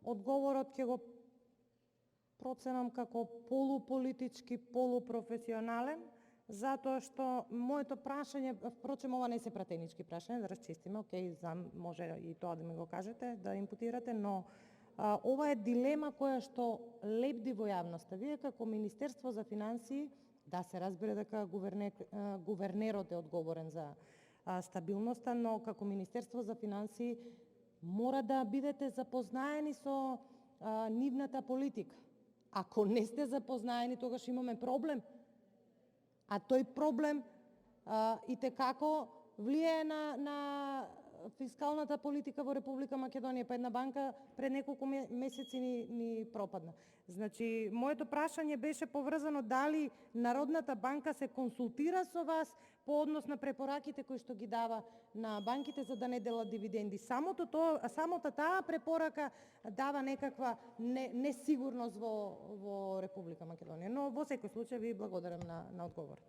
одговорот ќе го проценам како полуполитички, полупрофесионален, затоа што моето прашање, впрочем ова не се пратенички прашања, да расчистиме, окей, може и тоа да ми го кажете, да импутирате, но ова е дилема која што лепди во јавноста. Вие како Министерство за финансии, да се разбере дека гувернерот е одговорен за стабилноста, но како Министерство за финансии мора да бидете запознаени со нивната политика. Ако не сте запознаени, тогаш имаме проблем. А тој проблем итекако влијае на фискалната политика во Република Македонија. Па една банка пред неколку месеци ни пропадна. Значи, моето прашање беше поврзано дали Народната банка се консултира со вас по однос на препораките кои што ги дава на банките за да не делат дивиденди. Самата таа препорака дава некаква несигурност во Република Македонија. Но во секој случај ви благодарам на одговорот.